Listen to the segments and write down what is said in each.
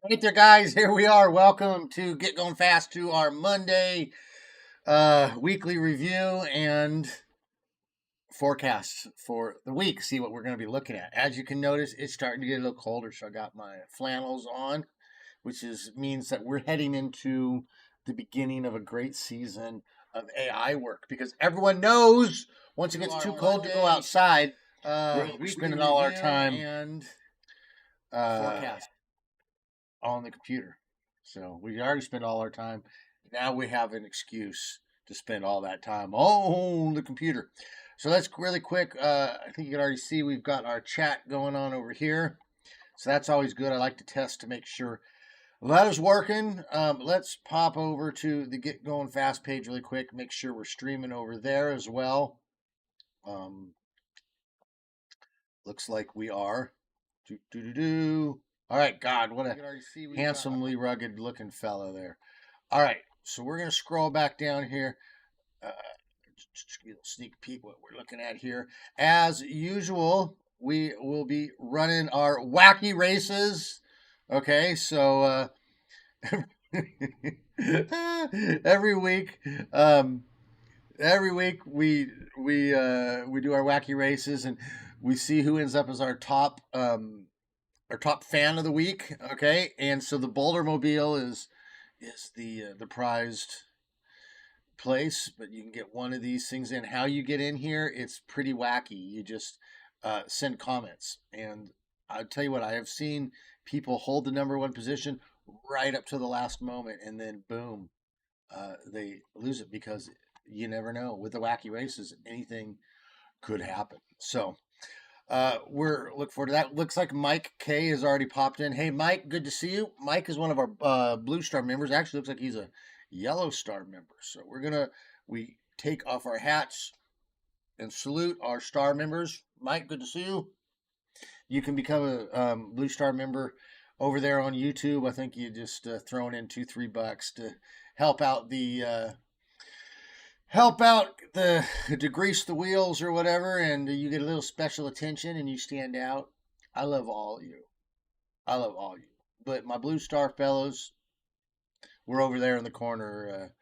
Right there, guys. Here we are. Welcome to Get Going Fast to our Monday weekly review and forecast for the week. See what we're going to be looking at. As you can notice, it's starting to get a little colder, so I got my flannels on, which means that we're heading into the beginning of a great season of AI work because everyone knows once it gets too cold to go outside, we're spending all our time and forecast on the computer. So we already spent all our time. Now we have an excuse to spend all that time on the computer. So let's really quick. I think you can already see we've got our chat going on over here. So that's always good. I like to test to make sure that is working. Let's pop over to the Get Going Fast page really quick. Make sure we're streaming over there as well. Um, Looks like we are. Do do do do. All right, God, what a handsomely rugged looking fellow there. All right, so we're going to scroll back down here. Uh, just get a sneak peek what we're looking at here. As usual, we will be running our wacky races. Okay, so every week, um, every week we do our wacky races and we see who ends up as our top fan of the week. Okay, and so the Boulder Mobile is the prized place, but you can get one of these things in. How you get in here, it's pretty wacky. You just send comments, and I'll tell you what, I have seen people hold the number one position right up to the last moment, and then boom, they lose it because you never know. With the wacky races, anything could happen. So we're looking forward to that. Looks like Mike K has already popped in. Hey, Mike, good to see you. Mike is one of our Blue Star members. Actually, looks like he's a Yellow Star member. So we take off our hats and salute our star members. Mike, good to see you. You can become a Blue Star member over there on YouTube. I think you just thrown in $2-3 to help out the to grease the wheels or whatever, and you get a little special attention and you stand out. I love all of you. I love all of you. But my Blue Star fellows, we're over there in the corner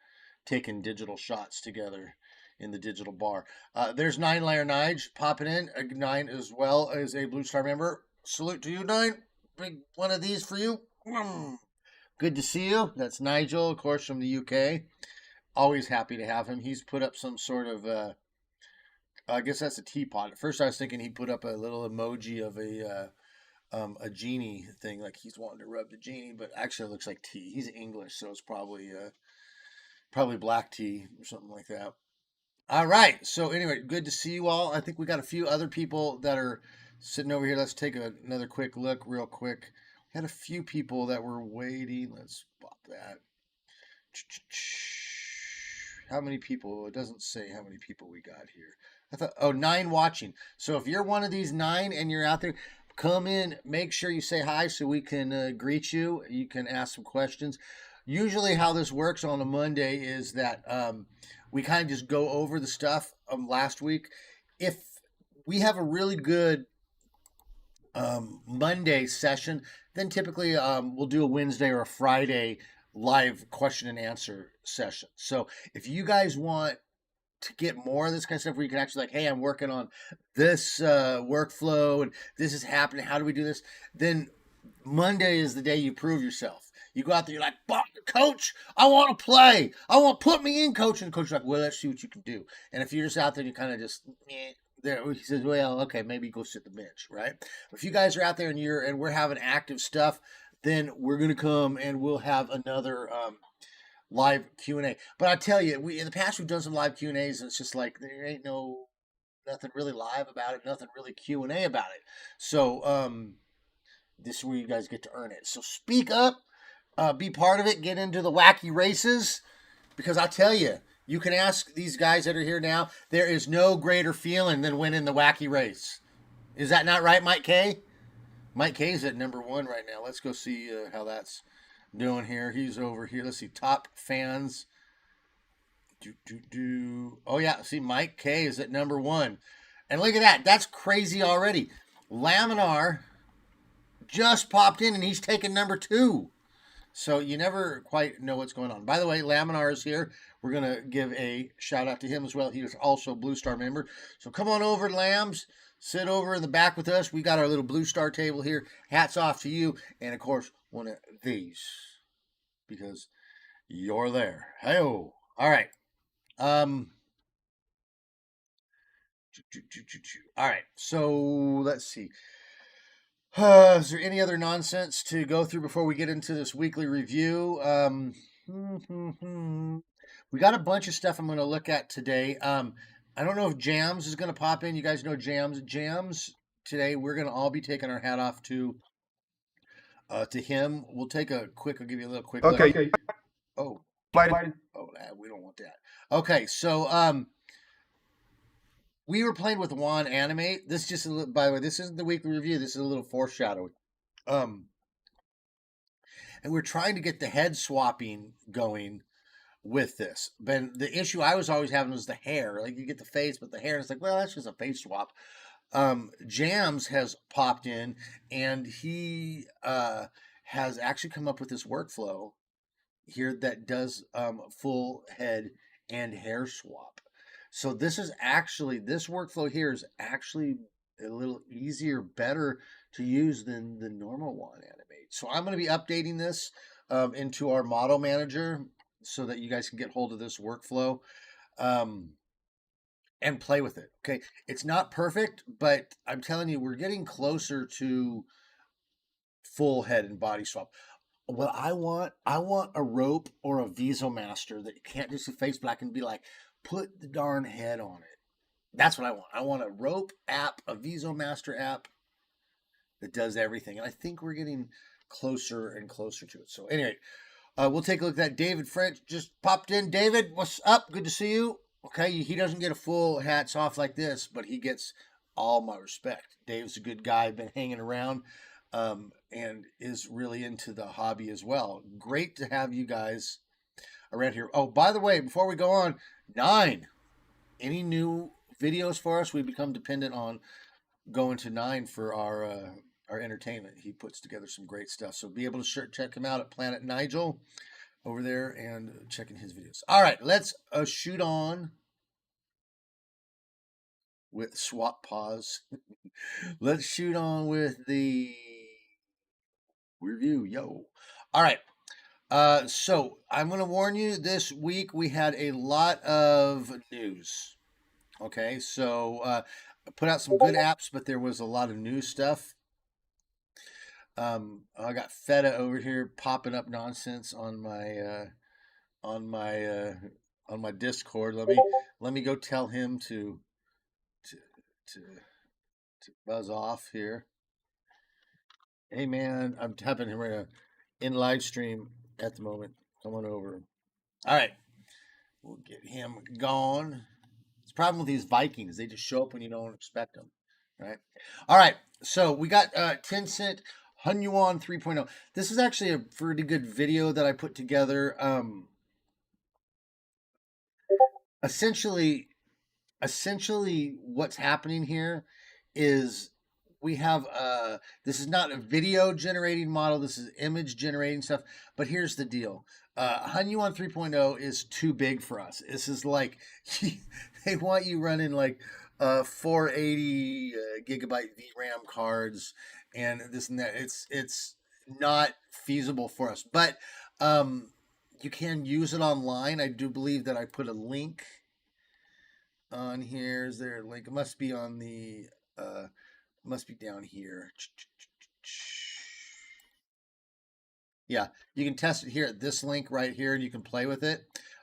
taking digital shots together in the digital bar. There's Nine Layer Nige popping in. Nine as well as a Blue Star member. Salute to you, Nine. Big one of these for you. Good to see you. That's Nigel, of course, from the UK. Always happy to have him. He's put up some sort of I guess that's a teapot. At first, I was thinking he put up a little emoji of a genie thing, like he's wanting to rub the genie, but actually, it looks like tea. He's English, so it's probably black tea or something like that. All right. So anyway, good to see you all. I think we got a few other people that are sitting over here. Let's take another quick look, real quick. We had a few people that were waiting. Let's pop that. How many people? It doesn't say how many people we got here. I thought, oh, 9 watching. So if you're one of these 9 and you're out there, come in. Make sure you say hi so we can greet you. You can ask some questions. Usually, how this works on a Monday is that we kind of just go over the stuff last week. If we have a really good Monday session, then typically we'll do a Wednesday or a Friday live question and answer session. So if you guys want to get more of this kind of stuff where you can actually like, hey, I'm working on this workflow and this is happening. How do we do this? Then Monday is the day you prove yourself. You go out there, you're like, coach, I want to play. I want put me in, coach. And the coach is like, well, let's see what you can do. And if you're just out there, you kind of just there. He says, well, okay, maybe go sit the bench, right? But if you guys are out there and we're having active stuff, then we're gonna come and we'll have another live Q&A. But I tell you, we in the past we've done some live Q&As, and it's just like there ain't nothing really live about it, nothing really Q&A about it. So this is where you guys get to earn it. So speak up, be part of it, get into the wacky races, because I tell you, you can ask these guys that are here now. There is no greater feeling than winning the wacky race. Is that not right, Mike K? Mike K's at number 1 right now. Let's go see how that's doing here. He's over here. Let's see, top fans. Oh, yeah. See, Mike K is at number 1. And look at that. That's crazy already. Laminar just popped in and he's taking number 2. So you never quite know what's going on. By the way, Laminar is here. We're going to give a shout out to him as well. He is also a Blue Star member. So come on over, Lambs. Sit over in the back with us. We got our little Blue Star table here. Hats off to you. And of course, one of these because you're there. Hey-oh. All right. All right. So let's see. Is there any other nonsense to go through before we get into this weekly review? We got a bunch of stuff I'm going to look at today. I don't know if Jams is going to pop in. You guys know Jams. Jams today. We're going to all be taking our hat off to him. We'll take a quick. I'll give you a little quick. Okay. Look. Oh, oh, we don't want that. Okay, so we were playing with Juan Animate. This just a little, by the way, this isn't the weekly review. This is a little foreshadowing. And we're trying to get the head swapping going with this. But the issue I was always having was the hair. Like you get the face, but the hair is like, well, that's just a face swap. Jams has popped in, and he has actually come up with this workflow here that does full head and hair swap. So this workflow here is actually a little easier, better to use than the normal one Animate. So I'm going to be updating this into our model manager so that you guys can get hold of this workflow and play with it. Okay, it's not perfect, but I'm telling you, we're getting closer to full head and body swap. What I want a rope or a Visomaster that you can't just see face black and be like, put the darn head on it. That's what I want. I want a rope app, a Visomaster app that does everything. And I think we're getting closer and closer to it. So anyway, we'll take a look at that. David French just popped in. David, what's up? Good to see you. Okay, he doesn't get a full hats off like this, but he gets all my respect. Dave's a good guy, been hanging around. And is really into the hobby as well. Great to have you guys around here. Oh, by the way, before we go on, 9. Any new videos for us? We become dependent on going to 9 for our entertainment. He puts together some great stuff. So be able to check him out at Planet Nigel over there and checking his videos. All right, let's shoot on with swap pause. Let's shoot on with the review. Yo. All right. So I'm going to warn you, this week we had a lot of news. Okay. So, I put out some good apps, but there was a lot of new stuff. I got Feta over here popping up nonsense on my, on my Discord. Let me go tell him to buzz off here. Hey man, I'm tapping him right now in live stream at the moment. Come on over. All right, we'll get him gone. It's the problem with these Vikings; they just show up when you don't expect them. Right. All right. So we got Tencent Hunyuan 3.0. This is actually a pretty good video that I put together. Essentially, what's happening here is we have this is not a video generating model, this is image generating stuff, but here's the deal. Hunyuan 3.0 is too big for us. This is like they want you running like 480 gigabyte VRAM cards and this and that. It's not feasible for us, but you can use it online. I do believe that I put a link on here. Is there a link? It must be on the must be down here. Yeah, you can test it here at this link right here, and you can play with it.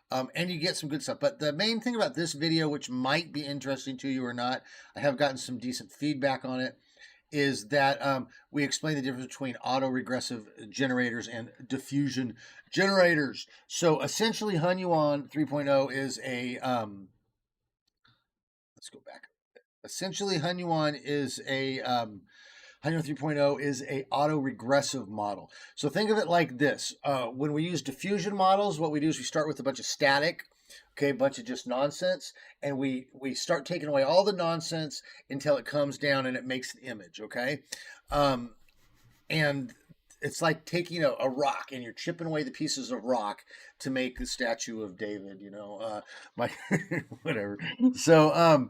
And you get some good stuff. But the main thing about this video, which might be interesting to you or not, I have gotten some decent feedback on it, is that we explain the difference between auto-regressive generators and diffusion generators. So essentially, Hunyuan 3.0 is a let's go back. Essentially, Hunyuan 3.0 is a auto-regressive model. So think of it like this. When we use diffusion models, what we do is we start with a bunch of static, okay, a bunch of just nonsense, and we start taking away all the nonsense until it comes down and it makes the image, okay? and it's like taking a rock and you're chipping away the pieces of rock to make the statue of David, my whatever. So,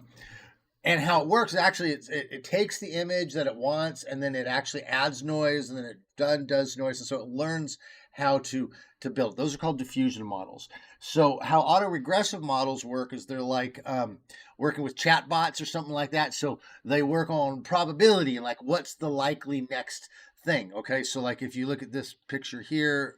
and how it works is actually it takes the image that it wants and then it actually adds noise and then it does noise. And so it learns how to build. Those are called diffusion models. So how autoregressive models work is they're like working with chatbots or something like that. So they work on probability and like what's the likely next thing. Okay, so like if you look at this picture here,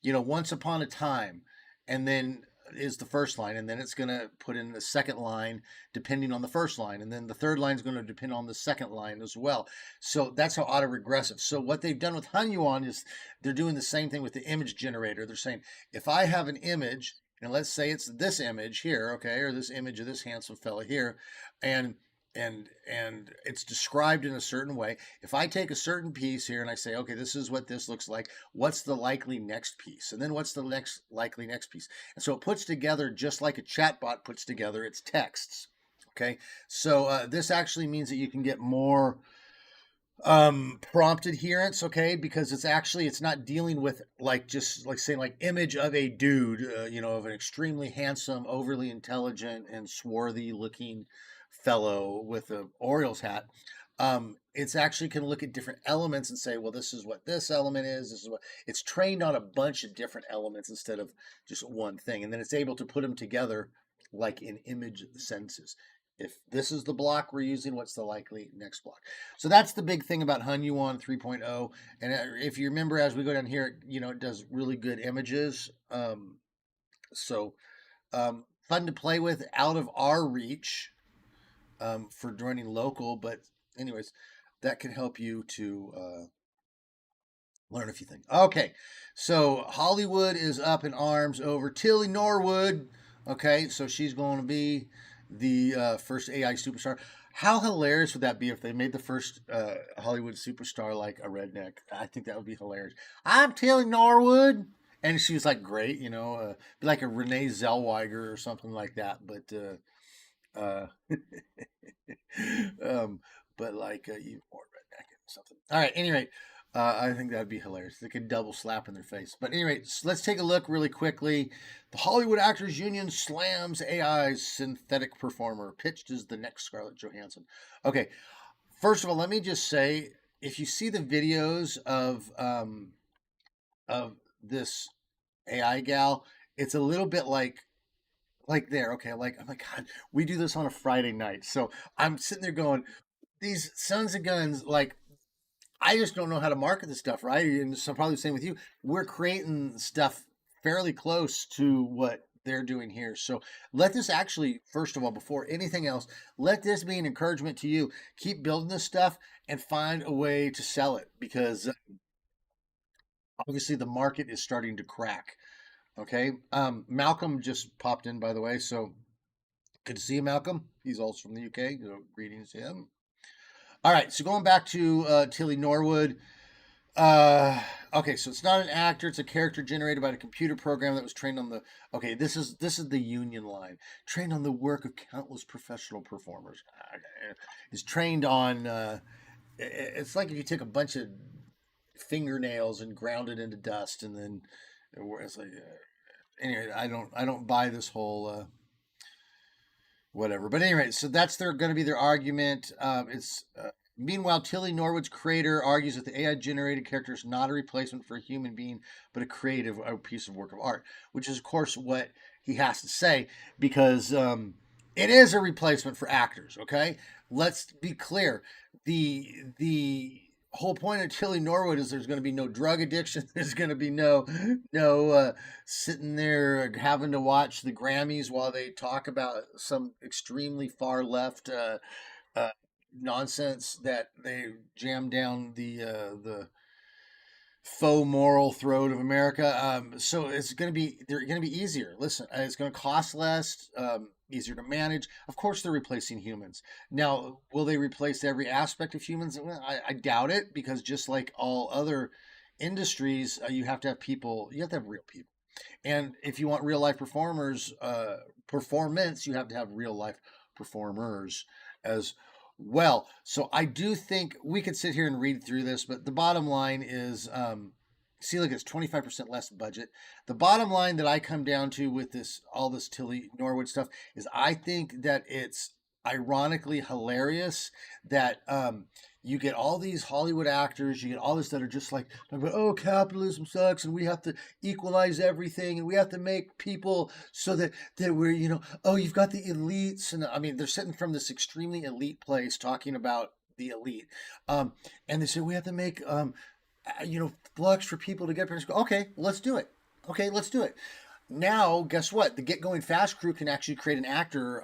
once upon a time, and then is the first line, and then it's going to put in the second line depending on the first line, and then the third line is going to depend on the second line as well. So that's how autoregressive. So what they've done with Hunyuan is they're doing the same thing with the image generator. They're saying if I have an image, and let's say it's this image here, okay, or this image of this handsome fella here, and and it's described in a certain way. If I take a certain piece here and I say, okay, this is what this looks like, what's the likely next piece? And then what's the next likely next piece? And so it puts together, just like a chatbot puts together its texts. Okay, so this actually means that you can get more prompt adherence, okay, because it's not dealing with like just like saying like image of a dude, of an extremely handsome, overly intelligent and swarthy looking fellow with a Orioles hat. It's actually can look at different elements and say, well, this is what this element is. This is what it's trained on, a bunch of different elements instead of just one thing, and then it's able to put them together like in image sentences. If this is the block we're using, what's the likely next block? So that's the big thing about Hunyuan 3.0. And if you remember, as we go down here, it does really good images. So fun to play with, out of our reach for joining local. But anyways, that can help you to learn a few things. Okay, so Hollywood is up in arms over Tilly Norwood. Okay, so she's going to be the first AI superstar. How hilarious would that be if they made the first Hollywood superstar like a redneck? I think that would be hilarious. I'm Tilly Norwood. And she was like, great, be like a Renee Zellweger or something like that. Um, but like even more redneck or something. All right, anyway, I think that'd be hilarious. They could double slap in their face. But anyway, so let's take a look really quickly. The Hollywood Actors Union slams AI's synthetic performer, pitched as the next Scarlett Johansson. Okay, first of all, let me just say, if you see the videos of this AI gal, it's a little bit like there, okay, like I'm like, God, we do this on a Friday night. So I'm sitting there going, these sons of guns, like I just don't know how to market this stuff, right? And so probably the same with you. We're creating stuff fairly close to what they're doing here. So let this actually, first of all, before anything else, let this be an encouragement to you. Keep building this stuff and find a way to sell it, because obviously the market is starting to crack. Okay. Malcolm just popped in, by the way. So good to see you, Malcolm. He's also from the UK. So greetings to him. All right. So going back to Tilly Norwood. Uh, okay, so it's not an actor; it's a character generated by a computer program that was trained on the. Okay, this is the union line. Trained on the work of countless professional performers. Is trained on. It's like if you took a bunch of fingernails and ground it into dust, and then it's like. Anyway, I don't buy this whole whatever. But anyway, so that's going to be their argument. It's Meanwhile, Tilly Norwood's creator argues that the AI generated character is not a replacement for a human being, but a piece of work of art, which is, of course, what he has to say, because it is a replacement for actors. Okay, let's be clear. The whole point of Tilly Norwood is there's going to be no drug addiction. There's going to be no sitting there having to watch the Grammys while they talk about some extremely far left uh, nonsense that they jam down the faux moral throat of America. So they're going to be easier. Listen, it's going to cost less, easier to manage. Of course, they're replacing humans. Now, will they replace every aspect of humans? Well, I doubt it, because just like all other industries, you have to have people. You have to have real people. And if you want real life performance, you have to have real life performers as Well, so I do think we could sit here and read through this, but the bottom line is, see, look, it's 25% less budget. The bottom line that I come down to with this, all this Tilly Norwood stuff, is I think that it's ironically hilarious that you get all these Hollywood actors, you get all this that are just like, oh, capitalism sucks, and we have to equalize everything, and we have to make people so that we're, oh, you've got the elites, and I mean, they're sitting from this extremely elite place talking about the elite, and they say we have to make, flux for people to get parents. Okay, let's do it. Okay, let's do it. Now, guess what? The Get Going Fast crew can actually create an actor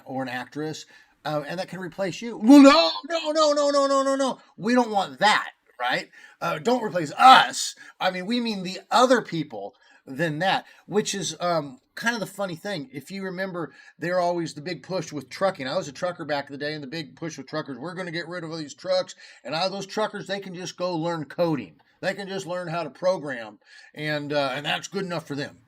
or an actress, and that can replace you. Well, no, no, no, no, no, no, no, no. We don't want that, right? Don't replace us. I mean, we mean the other people than that, which is kind of the funny thing. If you remember, they're always the big push with trucking. I was a trucker back in the day, and the big push with truckers, we're going to get rid of all these trucks, and out of those truckers, they can just go learn coding. They can just learn how to program, and that's good enough for them.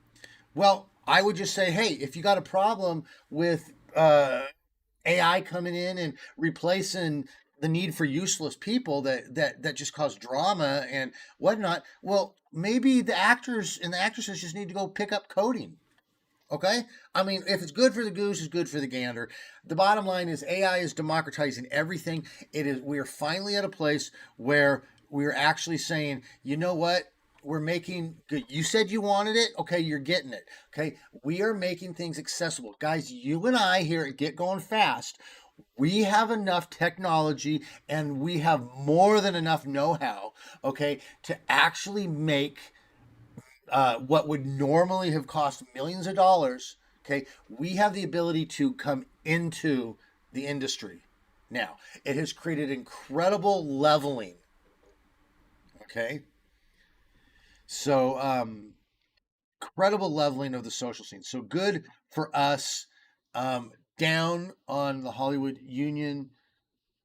Well, I would just say, hey, if you got a problem with AI coming in and replacing the need for useless people that just cause drama and whatnot, well, maybe the actors and the actresses just need to go pick up coding. Okay? I mean, if it's good for the goose, it's good for the gander. The bottom line is AI is democratizing everything. We are finally at a place where we're actually saying, you know what? We're making good. You said you wanted it. Okay, you're getting it. Okay, we are making things accessible. Guys, you and I here at Get Going Fast, we have enough technology and we have more than enough know-how, okay, to actually make what would normally have cost millions of dollars. Okay, we have the ability to come into the industry now. It has created incredible leveling. Okay, so incredible leveling of the social scene. So good for us. Down on the Hollywood Union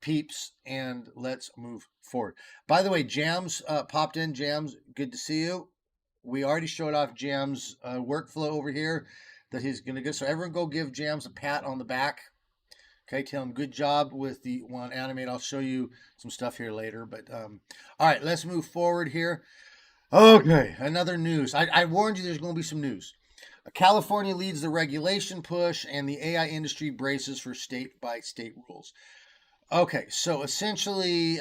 peeps, and let's move forward. By the way, Jams popped in. Jams, good to see you. We already showed off Jams' workflow over here that he's going to get. So everyone go give Jams a pat on the back. Okay, tell him good job with the one animate. I'll show you some stuff here later. But all right, let's move forward here. Okay, another news. I warned you there's going to be some news. California leads the regulation push, and the AI industry braces for state by state rules. Okay, so essentially,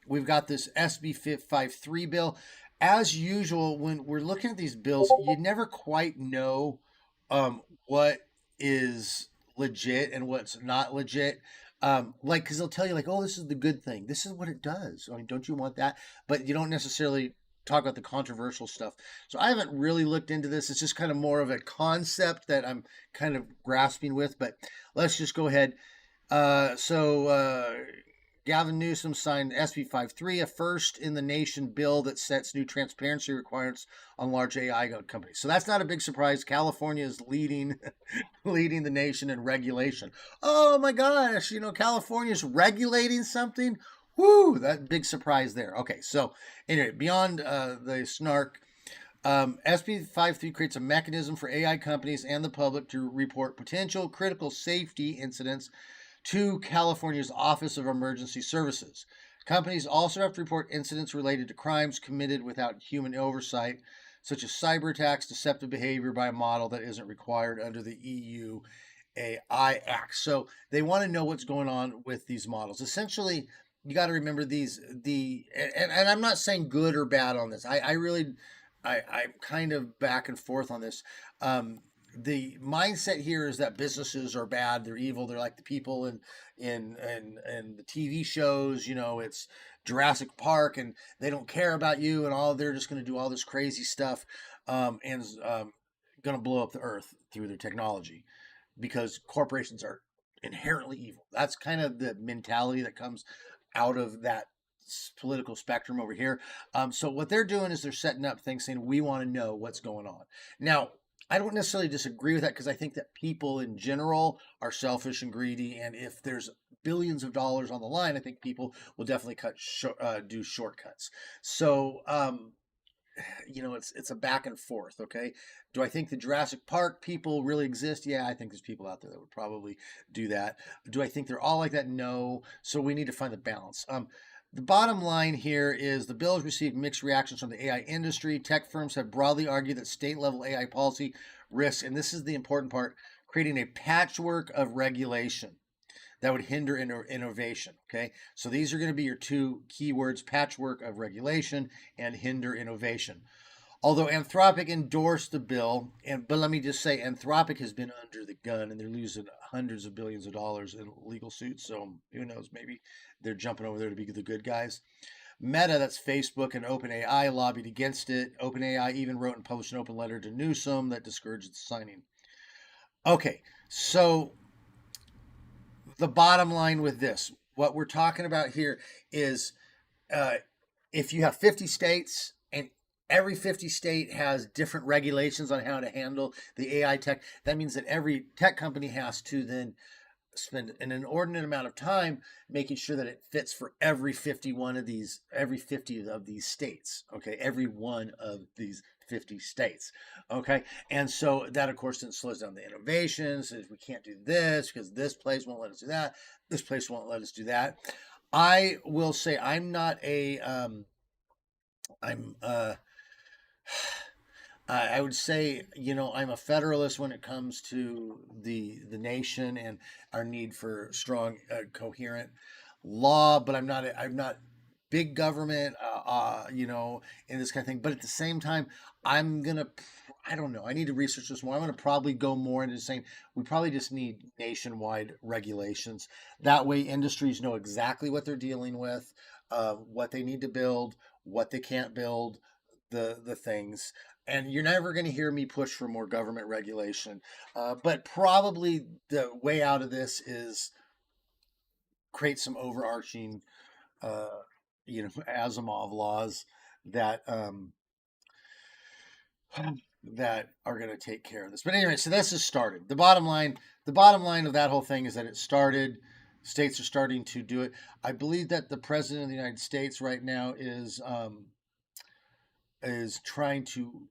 we've got this SB 553 bill. As usual, when we're looking at these bills, you never quite know what is legit and what's not legit. Like, because they'll tell you, like, oh, this is the good thing. This is what it does. I mean, don't you want that? But you don't necessarily talk about the controversial stuff. So I haven't really looked into this. It's just kind of more of a concept that I'm kind of grasping with. But let's just go ahead. Gavin Newsom signed SB 53, a first in the nation bill that sets new transparency requirements on large AI companies. So that's not a big surprise. California is leading leading the nation in regulation. Oh my gosh, California is regulating something. Whoo, that big surprise there. Okay, so anyway, beyond the snark, SB 53 creates a mechanism for AI companies and the public to report potential critical safety incidents to California's Office of Emergency Services. Companies also have to report incidents related to crimes committed without human oversight, such as cyber attacks, deceptive behavior by a model that isn't required under the EU AI Act. So they want to know what's going on with these models. Essentially, you got to remember and I'm not saying good or bad on this. I'm kind of back and forth on this. The mindset here is that businesses are bad, they're evil, they're like the people in the TV shows, it's Jurassic Park, and they don't care about you, and all they're just going to do all this crazy stuff, and going to blow up the earth through their technology because corporations are inherently evil. That's kind of the mentality that comes out of that political spectrum over here. So what they're doing is they're setting up things saying we want to know what's going on. Now, I don't necessarily disagree with that because I think that people in general are selfish and greedy, and if there's billions of dollars on the line, I think people will definitely do shortcuts. So it's a back and forth. Okay, do I think the Jurassic Park people really exist? Yeah, I think there's people out there that would probably do that. Do I think they're all like that? No. So we need to find the balance. The bottom line here is the bill has received mixed reactions from the AI industry. Tech firms have broadly argued that state level AI policy risks, and this is the important part, creating a patchwork of regulation that would hinder innovation. Okay, so these are going to be your two keywords: patchwork of regulation and hinder innovation. Although Anthropic endorsed the bill, but let me just say, Anthropic has been under the gun and they're losing hundreds of billions of dollars in legal suits. So who knows? Maybe they're jumping over there to be the good guys. Meta, that's Facebook, and OpenAI lobbied against it. OpenAI even wrote and published an open letter to Newsom that discouraged the signing. Okay, so the bottom line with this, what we're talking about here is uh, if you have 50 states and every 50 state has different regulations on how to handle the AI tech, that means that every tech company has to then spend an inordinate amount of time making sure that it fits for every 51 of these, every 50 of these states. Okay, every one of these 50 states. Okay, and so that of course then slows down the innovation. Says we can't do this because this place won't let us do that. This place won't let us do that. I will say I'm not a I'm I would say, I'm a federalist when it comes to the nation and our need for strong, coherent law. But I'm not big government, in this kind of thing. But at the same time, I'm gonna, I don't know. I need to research this more. I'm gonna probably go more into saying we probably just need nationwide regulations. That way, industries know exactly what they're dealing with, what they need to build, what they can't build, the things. And you're never going to hear me push for more government regulation. But probably the way out of this is create some overarching, uh, Asimov laws that that are going to take care of this. But anyway, so this has started. The bottom line of that whole thing is that it started. States are starting to do it. I believe that the president of the United States right now is trying to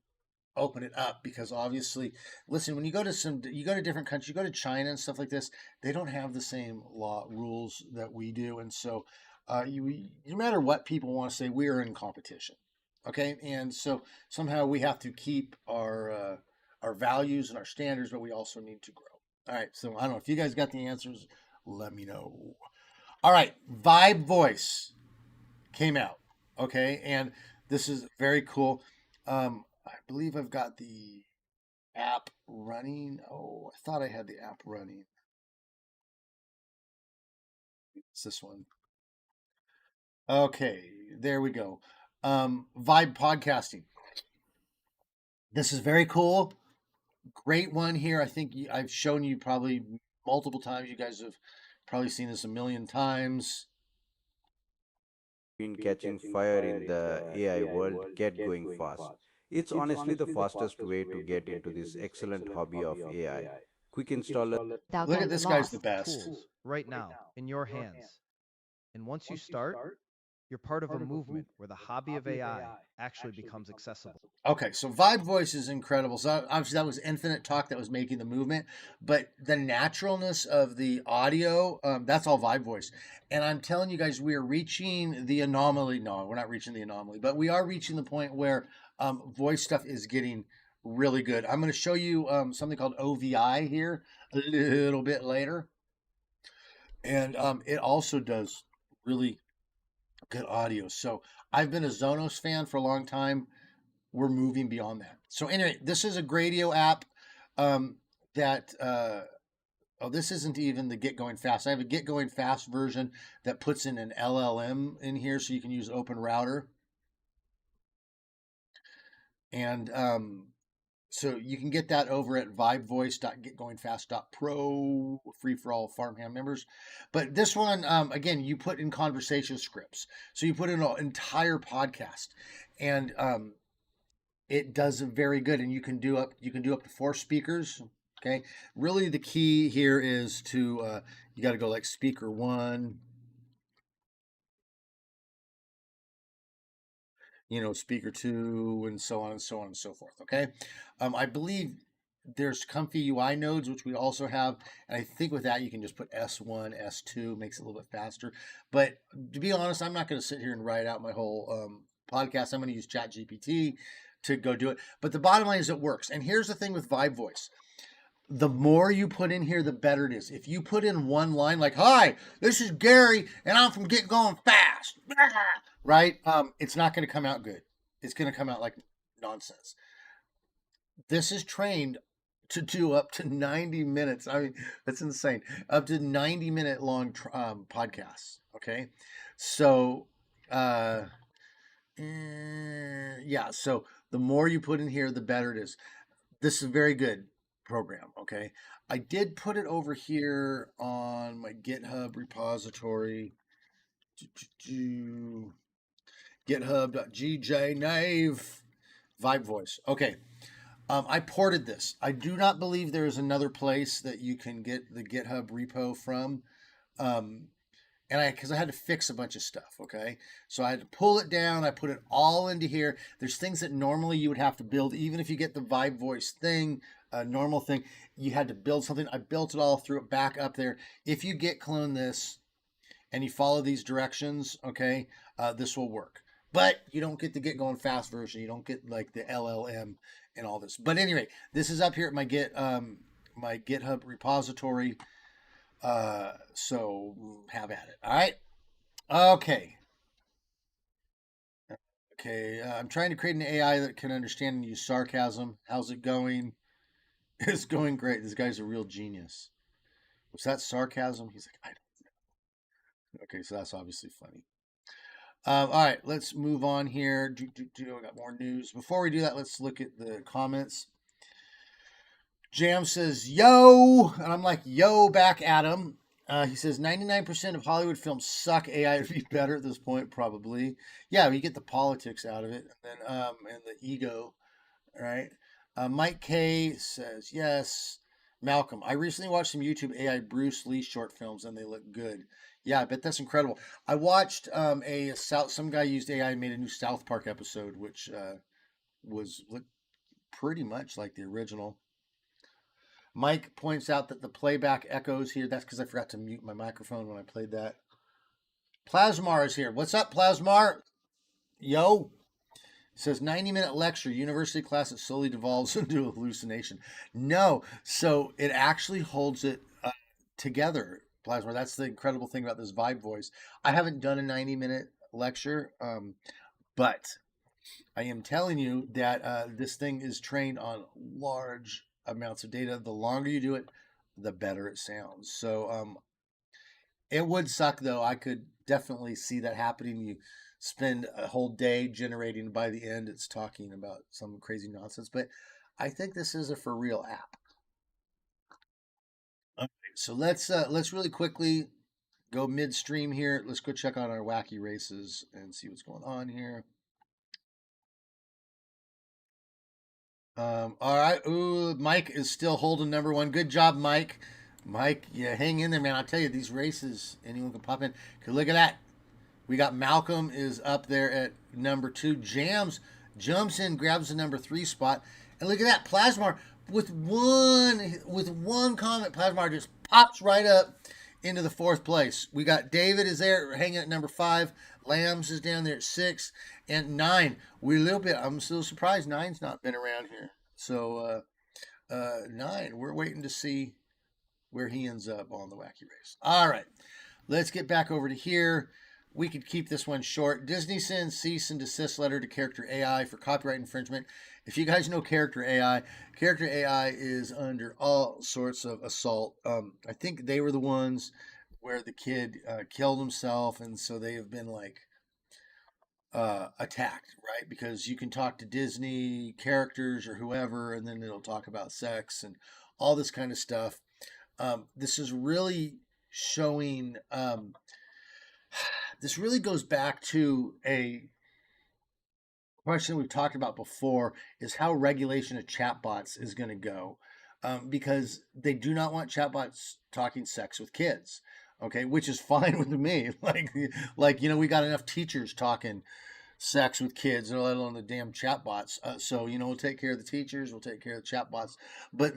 open it up because obviously, listen, when you go to different countries, you go to China and stuff like this, they don't have the same law rules that we do. And so no matter what people want to say, we are in competition. Okay, and so somehow we have to keep our values and our standards, but we also need to grow. All right, so I don't know if you guys got the answers, let me know. All right, Vibe Voice came out. Okay, and this is very cool. I believe I've got the app running. Oh, I thought I had the app running. It's this one. Okay, there we go. Vibe podcasting. This is very cool. Great one here. I think I've shown you probably multiple times. You guys have probably seen this a million times. Been catching fire in the AI world, get going fast. It's honestly the fastest way to get into this excellent hobby of AI. Quick installer. Look at this guy's the best. Tools right now in your hands. And once you start, you're part of a movement where the hobby of AI actually becomes accessible. Okay, so Vibe Voice is incredible. So obviously that was Infinite Talk that was making the movement, but the naturalness of the audio, that's all Vibe Voice. And I'm telling you guys, we are reaching the anomaly. No, we're not reaching the anomaly, but we are reaching the point where voice stuff is getting really good. I'm going to show you something called OVI here a little bit later, and it also does really good audio. So I've been a Zonos fan for a long time. We're moving beyond that. So anyway, this is a Gradio app that oh, this isn't even the Get Going Fast. I have a Get Going Fast version that puts in an LLM in here so you can use Open Router. And so you can get that over at vibevoice.getgoingfast.pro, free for all farmhand members. But this one, again, you put in conversation scripts. So you put in an entire podcast, and it does very good. And you can do up to 4 speakers. Okay. Really, the key here is to you got to go like speaker 1. speaker two, and so on and so on and so forth. Okay. I believe there's comfy UI nodes, which we also have. And I think with that, you can just put S1, S2, makes it a little bit faster. But to be honest, I'm not going to sit here and write out my whole podcast. I'm going to use ChatGPT to go do it. But the bottom line is it works. And here's the thing with VibeVoice. The more you put in here, the better it is. If you put in one line like, "Hi, this is Gary, and I'm from Get Going Fast," right? It's not going to come out good. It's going to come out like nonsense. This is trained to do up to 90 minutes. I mean, that's insane. Up to 90-minute long podcasts. Okay. So, yeah. So the more you put in here, the better it is. This is a very good program. Okay. I did put it over here on my GitHub repository. GitHub.gj VibeVoice. Okay. I ported this. I do not believe there is another place that you can get the GitHub repo from. Because I had to fix a bunch of stuff. Okay. So I had to pull it down. I put it all into here. There's things that normally you would have to build, even if you get the VibeVoice thing, a normal thing, you had to build something. I built it all, threw it back up there. If you git clone this and you follow these directions, okay, this will work. But you don't get the Get Going Fast version. You don't get like the LLM and all this. But anyway, this is up here at my GitHub repository. So have at it. All right. Okay. Okay. I'm trying to create an AI that can understand and use sarcasm. How's it going? It's going great. This guy's a real genius. Was that sarcasm? He's like, I don't know. Okay, so that's obviously funny. All right, let's move on here. I got more news. Before we do that, let's look at the comments. Jam says, yo, and I'm like, yo, back at him. He says 99% of Hollywood films suck. AI would be better at this point, probably. Yeah, you get the politics out of it, and then and the ego, right? Mike K says, yes. Malcolm, I recently watched some YouTube AI Bruce Lee short films, and they look good. Yeah, I bet that's incredible. I watched some guy used AI and made a new South Park episode, which looked pretty much like the original. Mike points out that the playback echoes here. That's because I forgot to mute my microphone when I played that. Plasmar is here. What's up, Plasmar? Yo. It says 90-minute lecture, university class that slowly devolves into a hallucination. No, so it actually holds it together, Plasmar. That's the incredible thing about this VibeVoice. I haven't done a 90-minute lecture, but I am telling you that this thing is trained on large amounts of data. The longer you do it, the better it sounds. So it would suck, though. I could definitely see that happening. You spend a whole day generating, by the end it's talking about some crazy nonsense. But I think this is a for real app. Okay, so let's really quickly go midstream here. Let's go check out our wacky races and see what's going on here. All right. Ooh, Mike is still holding number one. Good job, Mike. Mike, yeah, hang in there, man. I'll tell you, these races, anyone can pop in. Cause look at that. We got Malcolm is up there at number 2. Jams jumps in, grabs the number 3 spot. And look at that. Plasmar with one comment, Plasmar just pops right up into the 4th place. We got David is there hanging at number 5. Lambs is down there at 6. And 9. I'm still surprised 9's not been around here. So 9, we're waiting to see where he ends up on the wacky race. All right. Let's get back over to here. We could keep this one short. Disney sends cease and desist letter to Character AI for copyright infringement. If you guys know Character AI is under all sorts of assault. I think they were the ones where the kid killed himself, and so they have been like attacked, right? Because you can talk to Disney characters or whoever, and then it'll talk about sex and all this kind of stuff. This is really showing. This really goes back to a question we've talked about before: is how regulation of chatbots is going to go, because they do not want chatbots talking sex with kids. Okay, which is fine with me. Like we got enough teachers talking sex with kids, let alone the damn chatbots. So we'll take care of the teachers, we'll take care of the chatbots. But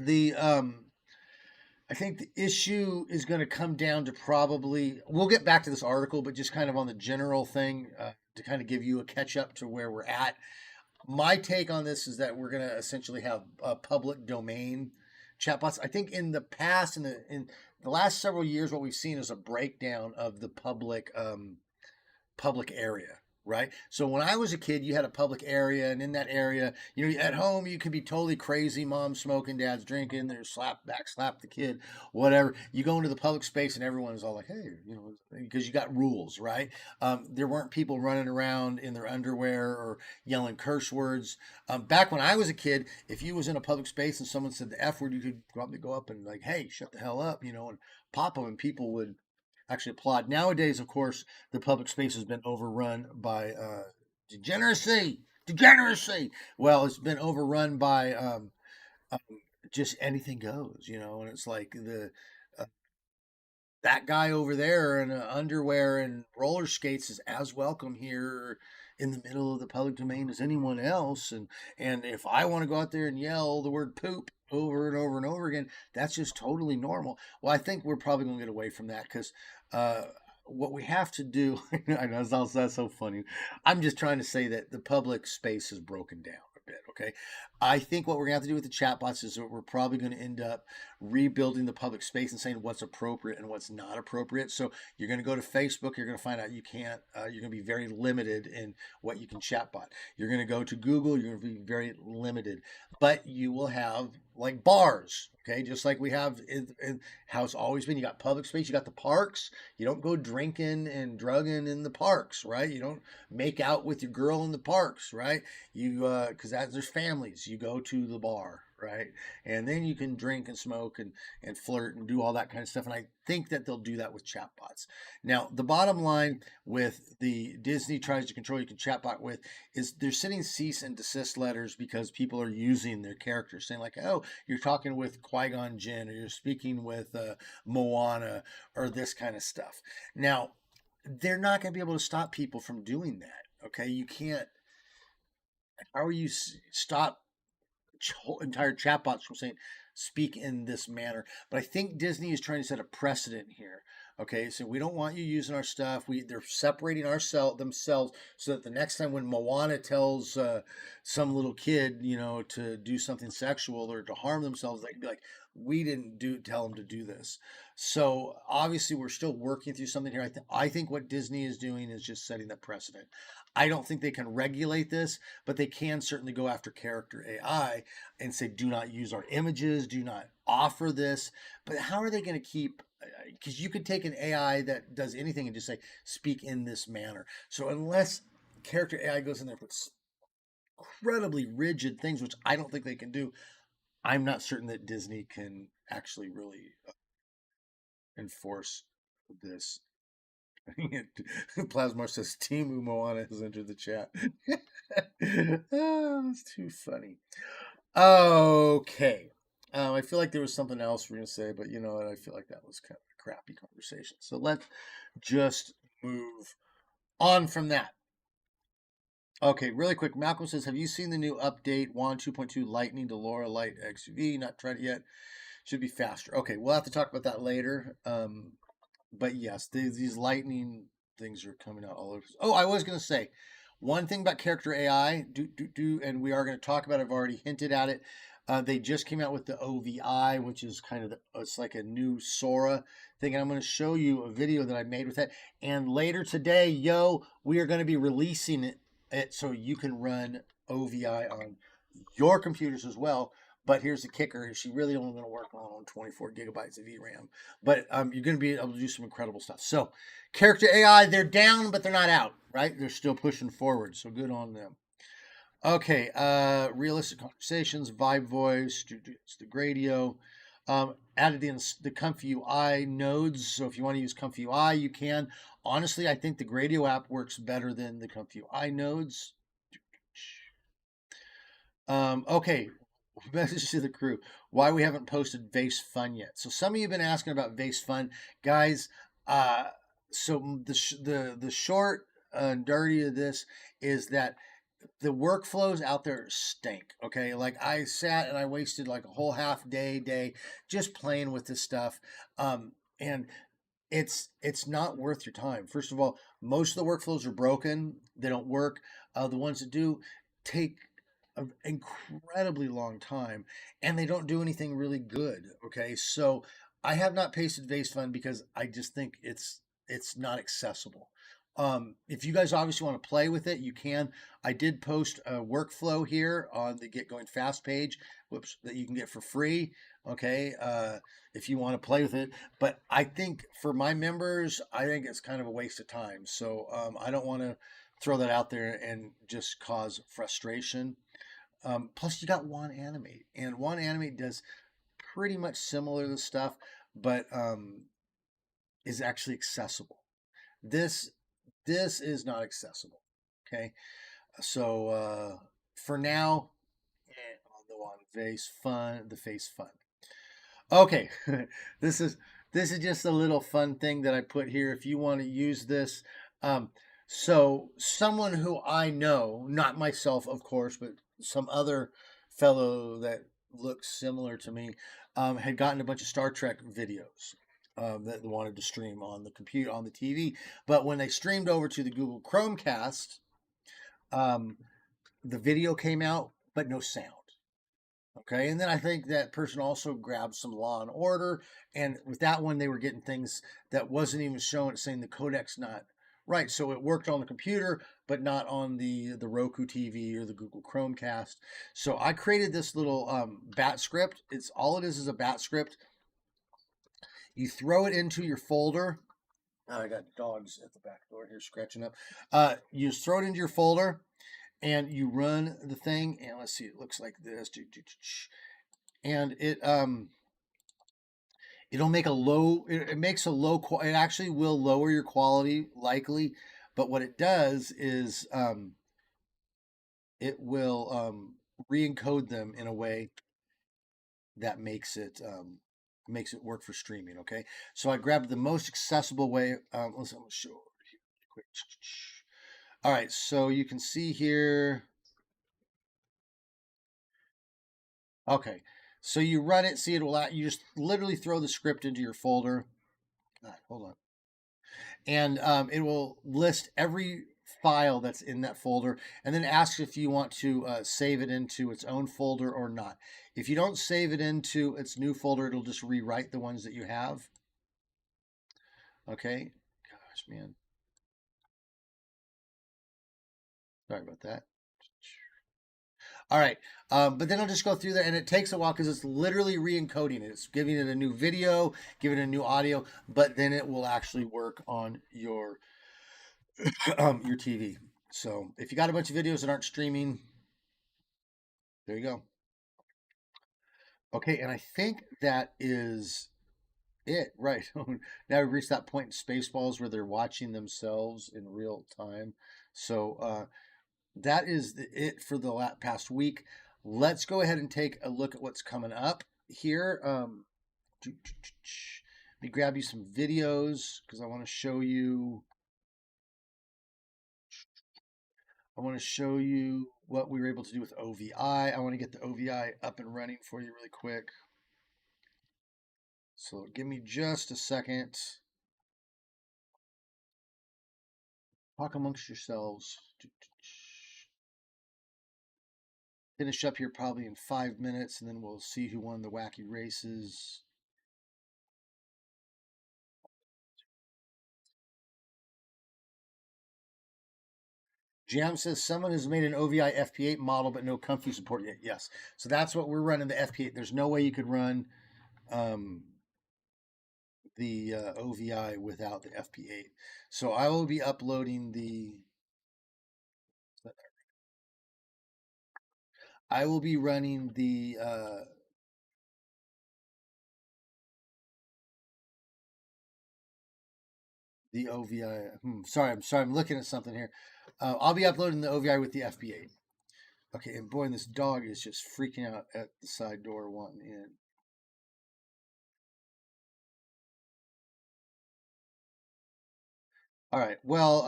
I think the issue is going to come down to probably, we'll get back to this article, but just kind of on the general thing to kind of give you a catch up to where we're at. My take on this is that we're going to essentially have public domain chatbots. I think in the past, in the last several years, what we've seen is a breakdown of the public area, right? So when I was a kid, you had a public area, and in that area, at home you could be totally crazy, mom's smoking, dad's drinking, there's slap the kid, whatever. You go into the public space, and everyone's all like, hey, because you got rules, right? There weren't people running around in their underwear or yelling curse words. Back when I was a kid, if you was in a public space and someone said the F word, you could probably go up and like, hey, shut the hell up, and pop them, and people would actually applaud. Nowadays, of course, the public space has been overrun by degeneracy. Degeneracy. Well, it's been overrun by um, just anything goes, and it's like uh, that guy over there in underwear and roller skates is as welcome here in the middle of the public domain as anyone else. And if I want to go out there and yell the word poop over and over and over again, that's just totally normal. Well, I think we're probably going to get away from that because what we have to do, I know that's so funny. I'm just trying to say that the public space is broken down a bit. Okay. I think what we're going to have to do with the chatbots is that we're probably going to end up rebuilding the public space and saying what's appropriate and what's not appropriate. So you're going to go to Facebook, you're going to find out you can't, you're going to be very limited in what you can chatbot. You're going to go to Google, you're going to be very limited, but you will have like bars. Okay, just like we have in how it's always been. You got public space, you got the parks. You don't go drinking and drugging in the parks, right? You don't make out with your girl in the parks, right? You because there's families. You go to the bar, right? And then you can drink and smoke and flirt and do all that kind of stuff. And I think that they'll do that with chatbots. Now, the bottom line with the Disney tries to control you can chatbot with is they're sending cease and desist letters because people are using their characters, saying like, oh, you're talking with Qui-Gon Jinn or you're speaking with Moana or this kind of stuff. Now, they're not going to be able to stop people from doing that. Okay, you can't. How are you stop entire chatbots from saying speak in this manner? But I think Disney is trying to set a precedent here. Okay, so we don't want you using our stuff. They're separating themselves so that the next time when Moana tells some little kid, to do something sexual or to harm themselves, they can be like, we didn't tell them to do this. So obviously we're still working through something here. I think what Disney is doing is just setting that precedent. I don't think they can regulate this, but they can certainly go after character AI and say, do not use our images, do not offer this. But how are they going to keep, because you could take an AI that does anything and just say, speak in this manner. So unless character AI goes in there and puts incredibly rigid things, which I don't think they can do, I'm not certain that Disney can actually really enforce this. Plasmar says Team Moana has entered the chat. Oh, that's too funny. Okay. I feel like there was something else we're going to say, but you know what? I feel like that was kind of a crappy conversation. So let's just move on from that. Okay, really quick. Malcolm says, have you seen the new update, WAN 2.2 Lightning to LoRa Light XUV? Not tried it yet. Should be faster. Okay, we'll have to talk about that later. But yes, these lightning things are coming out all over. Oh, I was going to say one thing about character AI, and we are going to talk about it. I've already hinted at it. They just came out with the OVI, which is kind of it's like a new Sora thing, and I'm going to show you a video that I made with it. And later today, we are going to be releasing it so you can run OVI on your computers as well. But here's the kicker: is she really only going to work on 24 gigabytes of VRAM? But you're going to be able to do some incredible stuff. So, character AI, they're down, but they're not out, right? They're still pushing forward. So good on them. Okay, realistic conversations, VibeVoice, it's the Gradio. Added in the Comfy UI nodes. So if you want to use Comfy UI, you can. Honestly, I think the Gradio app works better than the Comfy UI nodes. Okay, message to the crew. Why we haven't posted Vase Fun yet. So some of you have been asking about Vase Fun. Guys, so the short dirty of this is that the workflows out there stink. Okay, like I sat and I wasted like a whole half day just playing with this stuff, and it's not worth your time. First of all, most of the workflows are broken; they don't work. The ones that do take an incredibly long time, and they don't do anything really good. Okay, so I have not pasted Vase Fund because I just think it's not accessible. If you guys obviously want to play with it, you can. I did post a workflow here on the Get Going Fast page, whoops, that you can get for free. Okay, if you want to play with it, but I think for my members, I think it's kind of a waste of time. So I don't want to throw that out there and just cause frustration. Plus, you got One Animate, and One Animate does pretty much similar to stuff, but is actually accessible. This this is not accessible. Okay, so for now, on the one face fun, the face fun. Okay, this is this is just a little fun thing that I put here. If you want to use this, um, so someone who I know, not myself, of course, but some other fellow that looks similar to me, had gotten a bunch of Star Trek videos. That they wanted to stream on the computer, on the TV, but when they streamed over to the Google Chromecast, um, the video came out, but no sound. Okay, and then I think that person also grabbed some Law and Order, and with that one, they were getting things that wasn't even showing, saying the codec's not right. So it worked on the computer, but not on the Roku TV or the Google Chromecast. So I created this little bat script. It's all it is a bat script. You throw it into your folder. Oh, I got dogs at the back door here scratching up. You just throw it into your folder, and you run the thing. And let's see, it looks like this. And it'll make a low it makes a low it actually will lower your quality likely, but what it does is it will re-encode them in a way that makes it work for streaming. Okay, so I grabbed the most accessible way. Let's I'm gonna show here quick. All right, so you can see here. Okay, so you run it, see it will you just literally throw the script into your folder. All right, hold on. And it will list every file that's in that folder and then asks if you want to save it into its own folder or not. If you don't save it into its new folder, it'll just rewrite the ones that you have. Okay. Gosh, man. Sorry about that. All right. But then I'll just go through there, and it takes a while because it's literally re-encoding it. It's giving it a new video, giving it a new audio, but then it will actually work on your TV. So if you got a bunch of videos that aren't streaming, there you go. Okay, and I think that is it, right? Now we've reached that point in Spaceballs where they're watching themselves in real time. So that is it for the past week. Let's go ahead and take a look at what's coming up here. Let me grab you some videos because I want to show you. I want to show you what we were able to do with OVI. I want to get the OVI up and running for you really quick. So give me just a second. Talk amongst yourselves. Finish up here probably in 5 minutes, and then we'll see who won the wacky races. Jam says someone has made an OVI FP8 model, but no comfy support yet. Yes, so that's what we're running the FP8. There's no way you could run the OVI without the FP8. So I will be uploading the. I will be running the. The OVI. Sorry, I'm looking at something here. I'll be uploading the OVI with the FP8. Okay, and boy, this dog is just freaking out at the side door wanting in. All right. Well,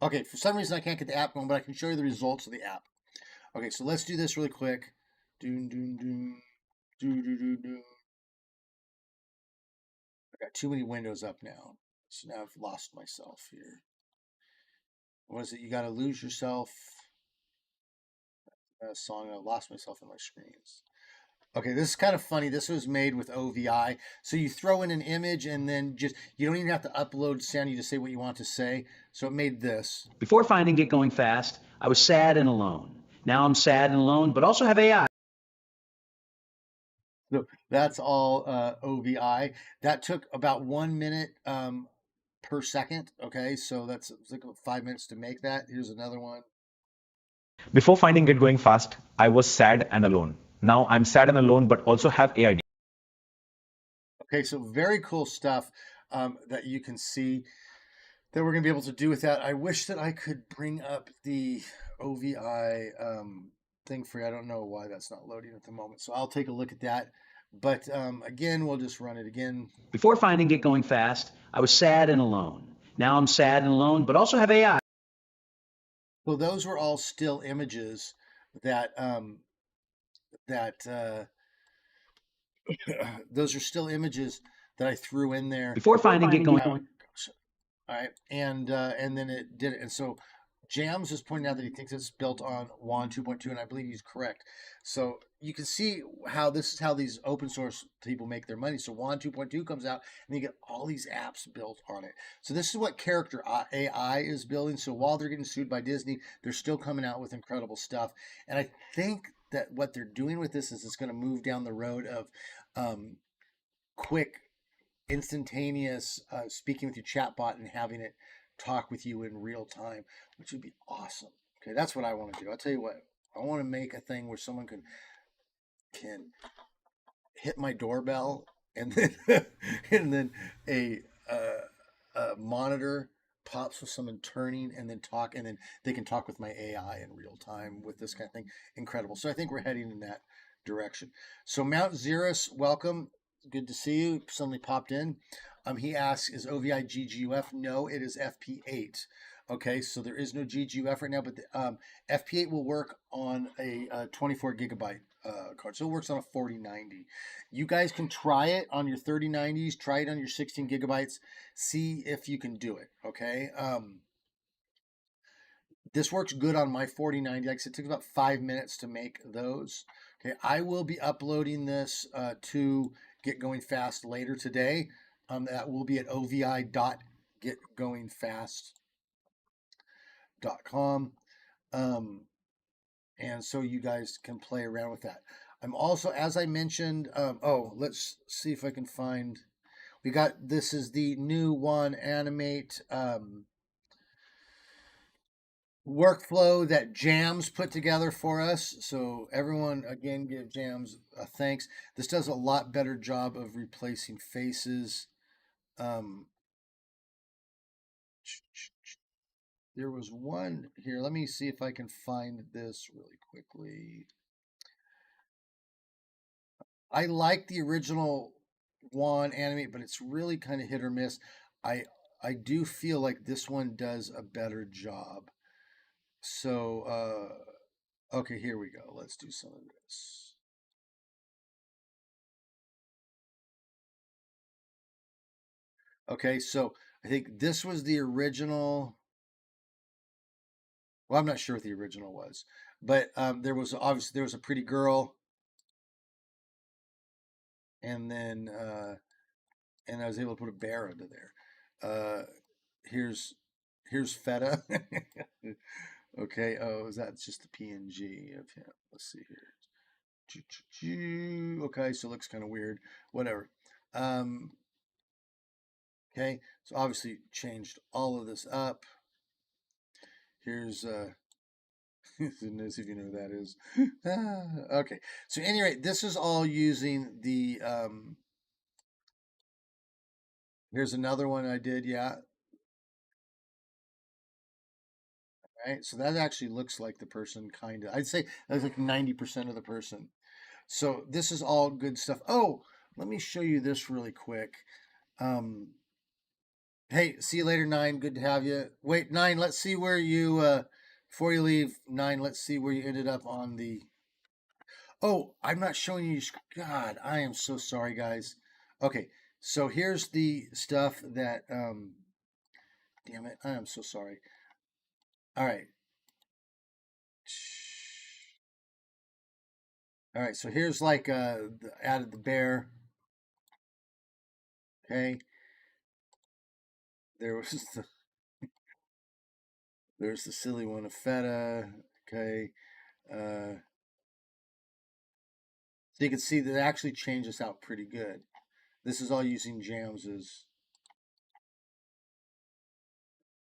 Okay, for some reason I can't get the app going, but I can show you the results of the app. Okay, so let's do this really quick. Doon, doon, doon, doo, doo, doo, doo. I got too many windows up now. So now I've lost myself here. What is it? You got to lose yourself. Song. I lost myself in my screens. Okay, this is kind of funny. This was made with OVI. So you throw in an image and then you don't even have to upload sound. You just say what you want to say. So it made this. Before finding it going fast, I was sad and alone. Now I'm sad and alone, but also have AI. So that's all OVI. That took about 1 minute per second. Okay, so that's like 5 minutes to make that. Here's another one. Before finding it going fast, I was sad and alone. Now I'm sad and alone, but also have AI. Okay, so very cool stuff that you can see that we're going to be able to do with that. I wish that I could bring up the OVI thing for you. I don't know why that's not loading at the moment. So I'll take a look at that. But again, we'll just run it again. Before finding it going fast, I was sad and alone. Now I'm sad and alone, but also have AI. So those were all still images that those are still images that I threw in there. Before finding it going. All right, and then it did it. And so Jams is pointing out that he thinks it's built on WAN 2.2, and I believe he's correct. So you can see how this is how these open source people make their money. So WAN 2.2 comes out, and you get all these apps built on it. So this is what Character AI is building. So while they're getting sued by Disney, they're still coming out with incredible stuff. And I think that what they're doing with this is it's going to move down the road of quick, instantaneous speaking with your chatbot and having it talk with you in real time, which would be awesome. Okay, that's what I want to do. I'll tell you what, I want to make a thing where someone can hit my doorbell and then and then a monitor pops with someone turning and then talk, and then they can talk with my AI in real time with this kind of thing. Incredible. So I think we're heading in that direction. So Mount Xeris, welcome. Good to see you. Suddenly popped in. He asks, is OVI GGUF? No, it is FP8. Okay, so there is no GGUF right now, but the, FP8 will work on a 24 gigabyte card. So it works on a 4090. You guys can try it on your 3090s, try it on your 16 gigabytes, see if you can do it. Okay. This works good on my 4090. Like I said, it took about 5 minutes to make those. Okay, I will be uploading this to Get Going Fast later today. That will be at ovi.getgoingfast.com. And so you guys can play around with that. I'm also, as I mentioned, let's see if I can find. This is the new one Animate workflow that Jams put together for us. So everyone, again, give Jams a thanks. This does a lot better job of replacing faces. There was one here. Let me see if I can find this really quickly. I like the original one Animate, but it's really kind of hit or miss. I do feel like this one does a better job. So okay, here we go. Let's do some of this. Okay, so I think this was the original. Well, I'm not sure what the original was, but there was a pretty girl, and then and I was able to put a bear under there. Here's Feta. Okay. Oh, is that just the PNG of him? Let's see here. Okay, so it looks kind of weird. Whatever. Okay, so obviously changed all of this up. Here's Let's see if you know who that is. Okay, so anyway, this is all using the here's another one I did, yeah. All right, so that actually looks like the person, kind of. I'd say that's like 90% of the person. So this is all good stuff. Oh, let me show you this really quick. Hey, see you later, Nine. Good to have you. Wait, Nine, let's see where you, before you leave, Nine, let's see where you ended up on the. Oh, I'm not showing you. God, I am so sorry, guys. Okay, so here's the stuff that, damn it, I am so sorry. All right. All right, so here's like added the bear. Okay. There was the there's the silly one of feta. Okay. So you can see that it actually changes out pretty good. This is all using Jams's.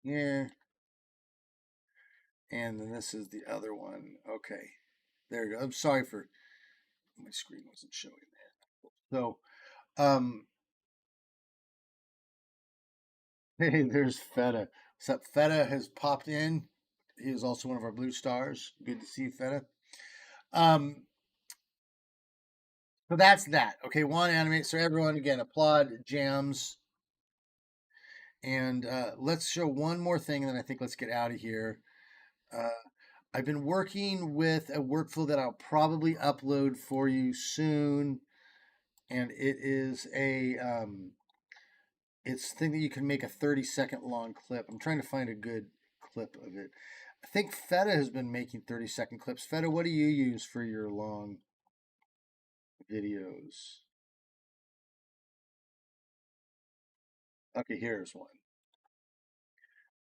Yeah. And then this is the other one. Okay. There you go. I'm sorry for my screen wasn't showing that. So, hey, there's Feta. So Feta has popped in. He is also one of our blue stars. Good to see you, Feta. Um, so that's that. Okay, one animate. So everyone again, applaud Jams. And let's show one more thing, and then I think let's get out of here. Uh, I've been working with a workflow that I'll probably upload for you soon, and it is it's a thing that you can make a 30-second long clip. I'm trying to find a good clip of it. I think Feta has been making 30-second clips. Feta, what do you use for your long videos? Okay, here's one.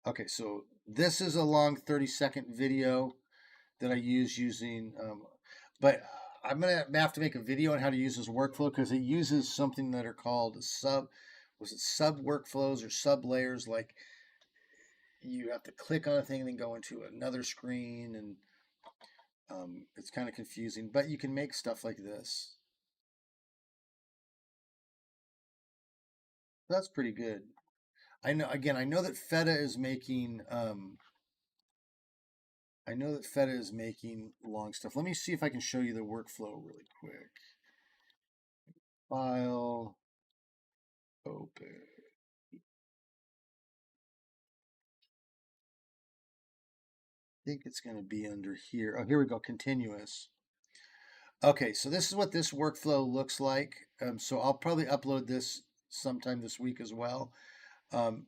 Okay, so this is a long 30-second video that I use using, but I'm gonna have to make a video on how to use this workflow because it uses something that are called sub workflows or sub layers. Like you have to click on a thing and then go into another screen, and it's kind of confusing. But you can make stuff like this. That's pretty good. I know. Again, I know that Feta is making. I know that Feta is making long stuff. Let me see if I can show you the workflow really quick. File, open. I think it's going to be under here. Oh, here we go. Continuous. Okay, so this is what this workflow looks like. So I'll probably upload this sometime this week as well. Um,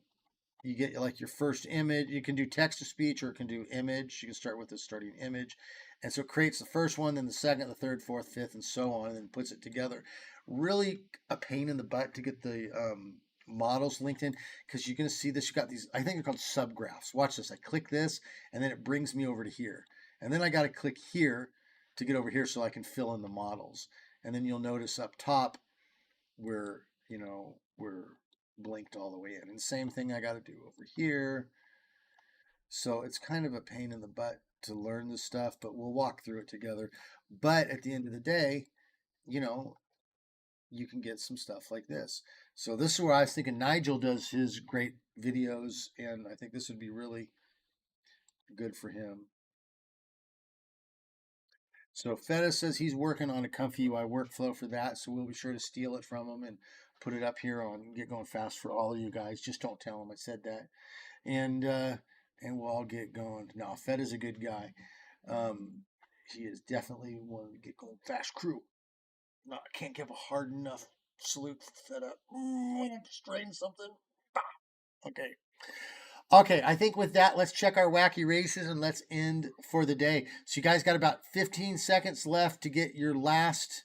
you get like your first image. You can do text to speech or it can do image. You can start with the starting image. And so it creates the first one, then the second, the third, fourth, fifth, and so on, and then puts it together. Really a pain in the butt to get the models linked in because you're going to see this. You got these, I think they're called subgraphs. Watch this. I click this, and then it brings me over to here. And then I got to click here to get over here so I can fill in the models. And then you'll notice up top where, we're blinked all the way in. And same thing I got to do over here. So it's kind of a pain in the butt to learn this stuff, but we'll walk through it together. But at the end of the day, you know, you can get some stuff like this. So this is where I was thinking Nigel does his great videos, and I think this would be really good for him. So Feta says he's working on a Comfy UI workflow for that, so we'll be sure to steal it from him and put it up here on Get Going Fast for all of you guys. Just don't tell him I said that, and we'll all get going. No, Feta's a good guy. He is definitely one of the Get Going Fast crew. No, I can't give a hard enough salute for Feta. I have to strain something. Okay. Okay, I think with that, let's check our wacky races and let's end for the day. So you guys got about 15 seconds left to get your last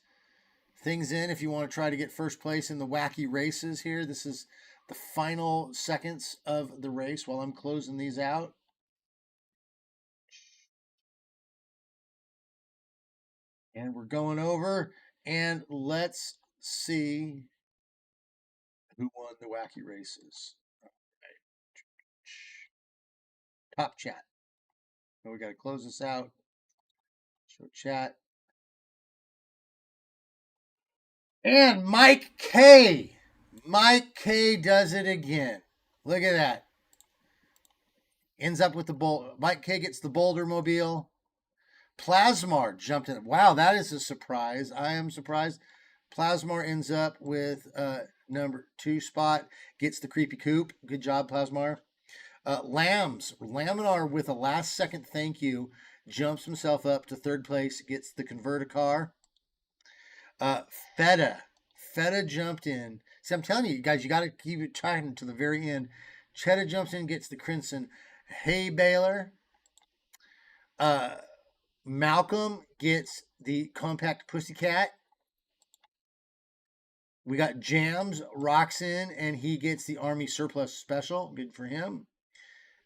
things in if you want to try to get first place in the wacky races here. This is the final seconds of the race while I'm closing these out. And we're going over, and let's see who won the wacky races. Top chat. So we got to close this out. Show chat. And Mike K. Mike K does it again. Look at that. Ends up with the boulder. Mike K gets the Boulder Mobile. Plasmar jumped in. Wow, that is a surprise. I am surprised. Plasmar ends up with number 2 spot gets the creepy coop. Good job, Plasmar. Lambs. Laminar with a last second thank you jumps himself up to 3rd place, gets the converter car. Feta. Feta jumped in. See, I'm telling you guys, you got to keep it trying to the very end. Chetta jumps in, gets the crimson. Hey, Baylor. Malcolm gets the compact pussycat. We got Jams rocks in, and he gets the Army surplus special. Good for him.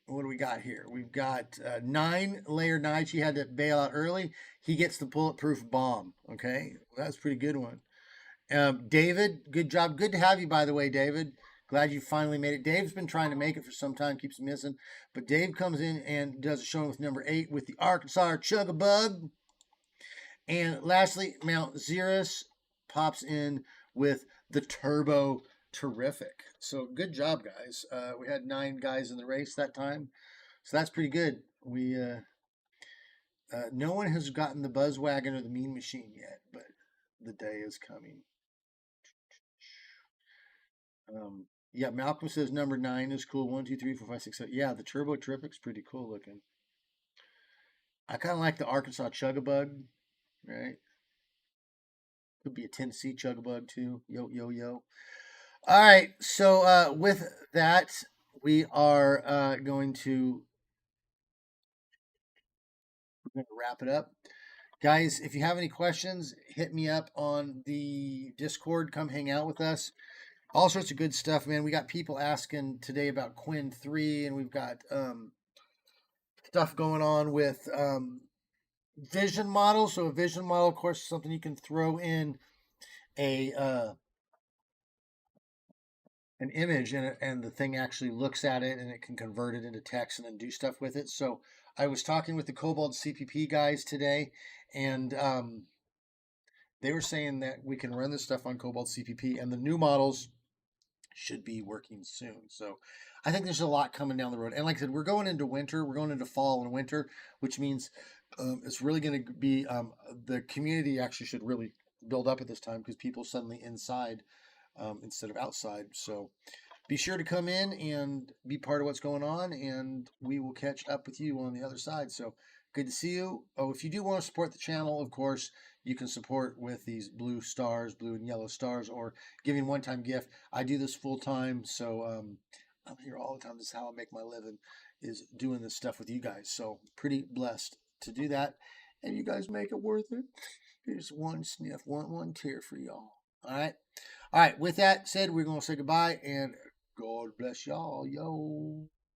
What do we got here? We've got 9 layer knights. He had to bail out early. He gets the bulletproof bomb. Okay, well, that's a pretty good one. David, good job. Good to have you, by the way, David. Glad you finally made it. Dave's been trying to make it for some time, keeps missing. But Dave comes in and does a showing with number 8 with the Arkansas Chug-a-Bug. And lastly, Mount Xeris pops in with the Turbo Terrific. So good job, guys. We had 9 guys in the race that time. So that's pretty good. We no one has gotten the Buzzwagon or the Mean Machine yet, but the day is coming. Yeah, Malcolm says number 9 is cool. 1, 2, 3, 4, 5, 6, 7. Yeah, the Turbo Terrific's pretty cool looking. I kind of like the Arkansas Chug-a-Bug, right? Could be a Tennessee Chug-a-Bug too. Yo, yo, yo. All right, so with that, we are going to wrap it up. Guys, if you have any questions, hit me up on the Discord. Come hang out with us. All sorts of good stuff, man. We got people asking today about Quinn 3, and we've got stuff going on with vision models. So a vision model, of course, is something you can throw in a an image, and the thing actually looks at it, and it can convert it into text and then do stuff with it. So I was talking with the Cobalt CPP guys today, and they were saying that we can run this stuff on Cobalt CPP, and the new models should be working soon. So I think there's a lot coming down the road. And like I said, we're going into winter, we're going into fall and winter, which means it's really going to be the community actually should really build up at this time because people suddenly inside instead of outside. So be sure to come in and be part of what's going on, and we will catch up with you on the other side. So good to see you. Oh, if you do want to support the channel, of course, you can support with these blue stars, blue and yellow stars, or giving one-time gift. I do this full-time, so I'm here all the time. This is how I make my living, is doing this stuff with you guys. So pretty blessed to do that, and you guys make it worth it. Here's one sniff, one tear for y'all. All right. All right. With that said, we're going to say goodbye, and God bless y'all. Yo.